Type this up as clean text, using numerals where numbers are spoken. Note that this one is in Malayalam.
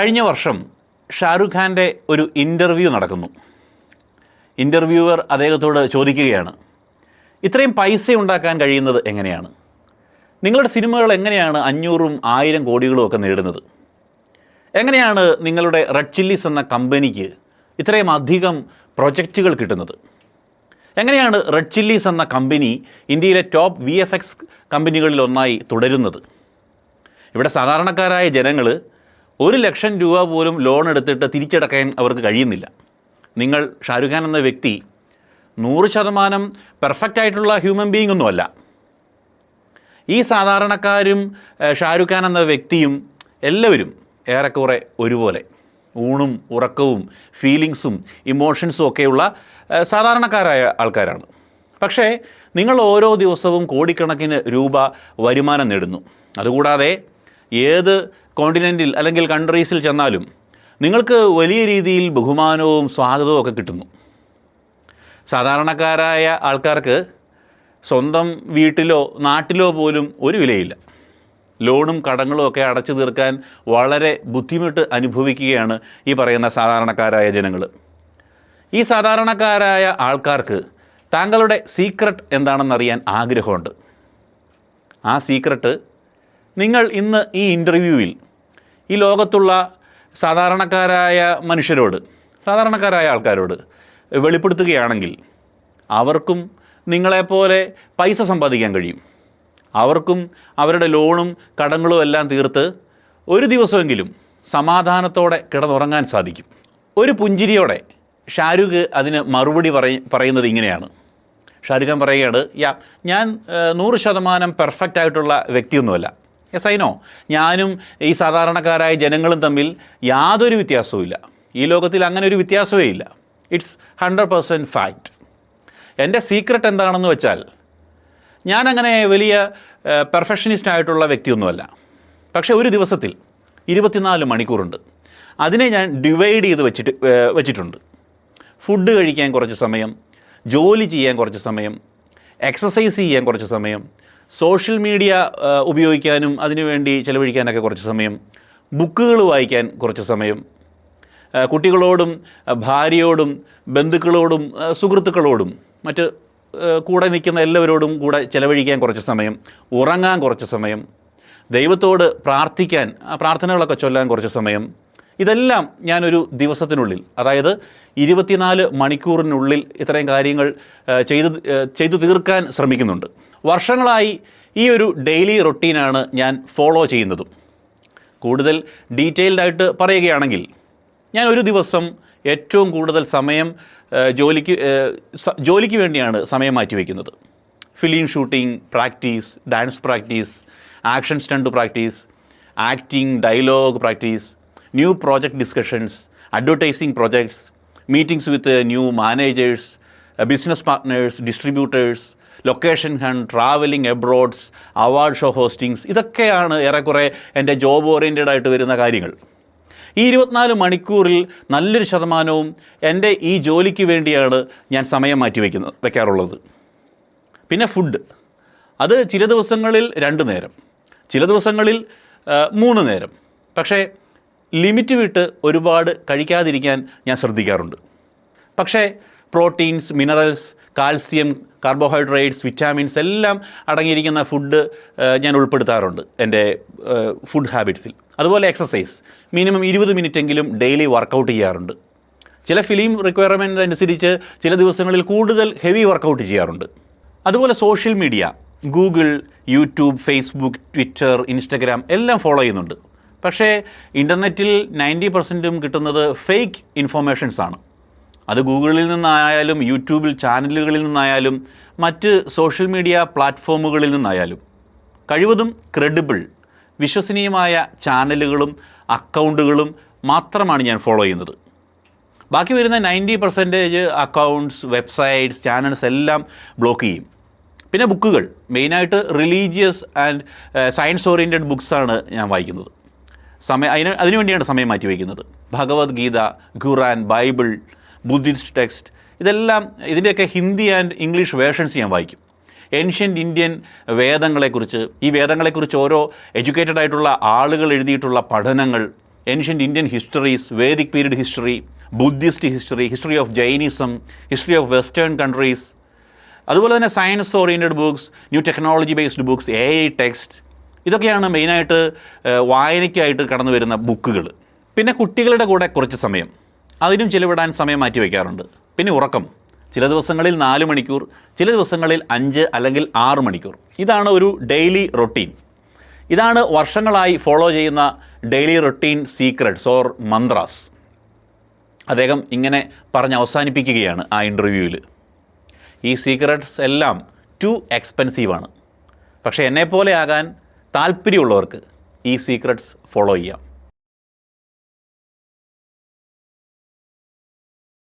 കഴിഞ്ഞ വർഷം ഷാരൂഖ് ഖാൻ്റെ ഒരു ഇൻ്റർവ്യൂ നടക്കുന്നു. ഇൻ്റർവ്യൂവർ അദ്ദേഹത്തോട് ചോദിക്കുകയാണ്, ഇത്രയും പൈസ ഉണ്ടാക്കാൻ കഴിയുന്നത് എങ്ങനെയാണ്? നിങ്ങളുടെ സിനിമകൾ എങ്ങനെയാണ് 500-1000 കോടികളും ഒക്കെ നേടുന്നത്? എങ്ങനെയാണ് നിങ്ങളുടെ റെഡ് ചില്ലീസ് എന്ന കമ്പനിക്ക് ഇത്രയും അധികം പ്രൊജക്റ്റുകൾ കിട്ടുന്നത്? എങ്ങനെയാണ് റെഡ് ചില്ലീസ് എന്ന കമ്പനി ഇന്ത്യയിലെ ടോപ്പ് VFX കമ്പനികളിലൊന്നായി തുടരുന്നത്? ഇവിടെ സാധാരണക്കാരായ ജനങ്ങൾ 1 ലക്ഷം രൂപ പോലും ലോൺ എടുത്തിട്ട് തിരിച്ചടക്കാൻ അവർക്ക് കഴിയുന്നില്ല. നിങ്ങൾ ഷാരൂഖ് ഖാൻ എന്ന വ്യക്തി 100% പെർഫെക്റ്റ് ആയിട്ടുള്ള ഹ്യൂമൻ ബീയിങ് ഒന്നുമല്ല. ഈ സാധാരണക്കാരും ഷാരൂഖ് ഖാൻ എന്ന വ്യക്തിയും എല്ലാവരും ഏറെക്കുറെ ഒരുപോലെ ഊണും ഉറക്കവും ഫീലിങ്സും ഇമോഷൻസും ഒക്കെയുള്ള സാധാരണക്കാരായ ആൾക്കാരാണ്. പക്ഷേ നിങ്ങൾ ഓരോ ദിവസവും കോടിക്കണക്കിന് രൂപ വരുമാനം നേടുന്നു. അതുകൂടാതെ ഏത് കോണ്ടിനെൻറ്റിൽ അല്ലെങ്കിൽ കൺട്രീസിൽ ചെന്നാലും നിങ്ങൾക്ക് വലിയ രീതിയിൽ ബഹുമാനവും സ്വാഗതവും ഒക്കെ കിട്ടുന്നു. സാധാരണക്കാരായ ആൾക്കാർക്ക് സ്വന്തം വീട്ടിലോ നാട്ടിലോ പോലും ഒരു വിലയില്ല. ലോണും കടങ്ങളും ഒക്കെ അടച്ചു തീർക്കാൻ വളരെ ബുദ്ധിമുട്ട് അനുഭവിക്കുകയാണ് ഈ പറയുന്ന സാധാരണക്കാരായ ജനങ്ങൾ. ഈ സാധാരണക്കാരായ ആൾക്കാർക്ക് താങ്കളുടെ സീക്രട്ട് എന്താണെന്നറിയാൻ ആഗ്രഹമുണ്ട്. ആ സീക്രട്ട് നിങ്ങൾ ഇന്ന് ഈ ഇൻ്റർവ്യൂവിൽ ഈ ലോകത്തുള്ള സാധാരണക്കാരായ മനുഷ്യരോട്, സാധാരണക്കാരായ ആൾക്കാരോട് വെളിപ്പെടുത്തുകയാണെങ്കിൽ അവർക്കും നിങ്ങളെപ്പോലെ പൈസ സമ്പാദിക്കാൻ കഴിയും. അവർക്കും അവരുടെ ലോണും കടങ്ങളും എല്ലാം തീർത്ത് ഒരു ദിവസമെങ്കിലും സമാധാനത്തോടെ കിടന്നുറങ്ങാൻ സാധിക്കും. ഒരു പുഞ്ചിരിയോടെ ഷാരൂഖ് അതിന് മറുപടി പറയുന്നത് ഇങ്ങനെയാണ്. ഷാരൂഖ് ഖാൻ പറയുകയാണ്, ഞാൻ 100% പെർഫെക്റ്റ് ആയിട്ടുള്ള വ്യക്തിയൊന്നുമല്ല. Yes, I know. ഞാനും ഈ സാധാരണക്കാരായ ജനങ്ങളും തമ്മിൽ യാതൊരു വ്യത്യാസവുമില്ല. ഈ ലോകത്തിൽ അങ്ങനെ ഒരു വ്യത്യാസമേ ഇല്ല. It's 100% fact. എൻ്റെ സീക്രട്ട് എന്താണെന്ന് വെച്ചാൽ, ഞാനങ്ങനെ വലിയ പെർഫെക്ഷനിസ്റ്റ് ആയിട്ടുള്ള വ്യക്തിയൊന്നുമല്ല. പക്ഷേ ഒരു ദിവസത്തിൽ 24 മണിക്കൂറുണ്ട്. അതിനെ ഞാൻ ഡിവൈഡ് ചെയ്ത് വെച്ചിട്ടുണ്ട്. ഫുഡ് കഴിക്കാൻ കുറച്ച് സമയം, ജോലി ചെയ്യാൻ കുറച്ച് സമയം, എക്സസൈസ് ചെയ്യാൻ കുറച്ച് സമയം, സോഷ്യൽ മീഡിയ ഉപയോഗിക്കാനും അതിനുവേണ്ടി ചിലവഴിക്കാനൊക്കെ കുറച്ച് സമയം, ബുക്കുകൾ വായിക്കാൻ കുറച്ച് സമയം, കുട്ടികളോടും ഭാര്യയോടും ബന്ധുക്കളോടും സുഹൃത്തുക്കളോടും മറ്റ് കൂടെ നിൽക്കുന്ന എല്ലാവരോടും കൂടെ ചിലവഴിക്കാൻ കുറച്ച് സമയം, ഉറങ്ങാൻ കുറച്ച് സമയം, ദൈവത്തോട് പ്രാർത്ഥിക്കാൻ, പ്രാർത്ഥനകളൊക്കെ ചൊല്ലാൻ കുറച്ച് സമയം, ഇതെല്ലാം ഞാനൊരു ദിവസത്തിനുള്ളിൽ, അതായത് 24 മണിക്കൂറിനുള്ളിൽ ഇത്രയും കാര്യങ്ങൾ ചെയ്തു തീർക്കാൻ ശ്രമിക്കുന്നുണ്ട്. വർഷങ്ങളായി ഈ ഒരു ഡെയിലി റൊട്ടീനാണ് ഞാൻ ഫോളോ ചെയ്യുന്നതും. കൂടുതൽ ഡീറ്റെയിൽഡായിട്ട് പറയുകയാണെങ്കിൽ, ഞാൻ ഒരു ദിവസം ഏറ്റവും കൂടുതൽ സമയം ജോലിക്ക് വേണ്ടിയാണ് സമയം മാറ്റിവെക്കുന്നത്. Film shooting practice, dance practice, action stunt practice, acting, dialogue practice, new project discussions, advertising projects, meetings with new managers, business partners, distributors, location hunt, travelling abroads, award show hostings, ഇതൊക്കെയാണ് ഏറെക്കുറെ എൻ്റെ ജോബ് ഓറിയൻറ്റഡ് ആയിട്ട് വരുന്ന കാര്യങ്ങൾ. ഈ 24 മണിക്കൂറിൽ നല്ലൊരു ശതമാനവും എൻ്റെ ഈ ജോലിക്ക് വേണ്ടിയാണ് ഞാൻ സമയം വെക്കാറുള്ളത്. പിന്നെ ഫുഡ്, അത് ചില ദിവസങ്ങളിൽ 2 നേരം, ചില ദിവസങ്ങളിൽ 3 നേരം. പക്ഷേ ലിമിറ്റ് വിട്ട് ഒരുപാട് കഴിക്കാതിരിക്കാൻ ഞാൻ ശ്രദ്ധിക്കാറുണ്ട്. പക്ഷേ proteins, minerals, calcium, carbohydrates, vitamins എല്ലാം അടങ്ങിയിരിക്കുന്ന ഫുഡ് ഞാൻ ഉൾപ്പെടുത്താറുണ്ട് എൻ്റെ ഫുഡ് ഹാബിറ്റ്സിൽ. അതുപോലെ എക്സസൈസ്, മിനിമം 20 മിനിറ്റെങ്കിലും ഡെയിലി വർക്കൗട്ട് ചെയ്യാറുണ്ട്. ചില ഫിലിം റിക്വയർമെൻറ്റ് അനുസരിച്ച് ചില ദിവസങ്ങളിൽ കൂടുതൽ ഹെവി വർക്കൗട്ട് ചെയ്യാറുണ്ട്. അതുപോലെ social media, Google, YouTube, Facebook, Twitter, Instagram എല്ലാം ഫോളോ ചെയ്യുന്നുണ്ട്. പക്ഷേ ഇൻ്റർനെറ്റിൽ 90% കിട്ടുന്നത് ഫേക്ക് ഇൻഫോർമേഷൻസാണ്. അത് ഗൂഗിളിൽ നിന്നായാലും യൂട്യൂബിൽ ചാനലുകളിൽ നിന്നായാലും മറ്റ് സോഷ്യൽ മീഡിയ പ്ലാറ്റ്ഫോമുകളിൽ നിന്നായാലും കഴിവതും ക്രെഡിബിൾ, വിശ്വസനീയമായ ചാനലുകളും അക്കൗണ്ടുകളും മാത്രമാണ് ഞാൻ ഫോളോ ചെയ്യുന്നത്. ബാക്കി വരുന്ന 90% അക്കൗണ്ട്സ്, വെബ്സൈറ്റ്സ്, ചാനൽസ് എല്ലാം ബ്ലോക്ക് ചെയ്യും. പിന്നെ ബുക്കുകൾ, മെയിനായിട്ട് റിലീജിയസ് ആൻഡ് സയൻസ് ഓറിയൻറ്റഡ് ബുക്സാണ് ഞാൻ വായിക്കുന്നത്. അതിനുവേണ്ടിയാണ് സമയം മാറ്റി വയ്ക്കുന്നത്. ഭഗവത്ഗീത, ഖുറാൻ, ബൈബിൾ, ബുദ്ധിസ്റ്റ് ടെക്സ്റ്റ്, ഇതെല്ലാം ഇതിൻ്റെയൊക്കെ ഹിന്ദി ആൻഡ് ഇംഗ്ലീഷ് വേർഷൻസ് ഞാൻ വായിക്കും. ഏൻഷ്യൻ്റ് ഇന്ത്യൻ വേദങ്ങളെക്കുറിച്ച്, ഈ വേദങ്ങളെക്കുറിച്ച് ഓരോ എഡ്യൂക്കേറ്റഡ് ആയിട്ടുള്ള ആളുകൾ എഴുതിയിട്ടുള്ള പഠനങ്ങൾ, ancient Indian histories, Vedic period history, Buddhist history, history of Jainism, history of western countries, അതുപോലെ തന്നെ science oriented books, new technology based books, AI text, ഇതൊക്കെയാണ് മെയിനായിട്ട് വായനയ്ക്കായിട്ട് കടന്നു വരുന്ന ബുക്കുകൾ. പിന്നെ കുട്ടികളുടെ കൂടെ കുറച്ച് സമയം, അതിനും ചിലവിടാൻ സമയം മാറ്റി വയ്ക്കാറുണ്ട്. പിന്നെ ഉറക്കം, ചില ദിവസങ്ങളിൽ 4 മണിക്കൂർ, ചില ദിവസങ്ങളിൽ 5 അല്ലെങ്കിൽ 6 മണിക്കൂർ. ഇതാണ് ഒരു ഡെയിലി റൊട്ടീൻ. ഇതാണ് വർഷങ്ങളായി ഫോളോ ചെയ്യുന്ന daily routine secrets or mantras. അദ്ദേഹം ഇങ്ങനെ പറഞ്ഞ് അവസാനിപ്പിക്കുകയാണ് ആ ഇൻ്റർവ്യൂവിൽ. ഈ സീക്രട്സ് എല്ലാം ടു എക്സ്പെൻസീവാണ്, പക്ഷേ എന്നെപ്പോലെ ആകാൻ താല്പര്യമുള്ളവർക്ക് ഈ സീക്രട്സ് ഫോളോ ചെയ്യാം.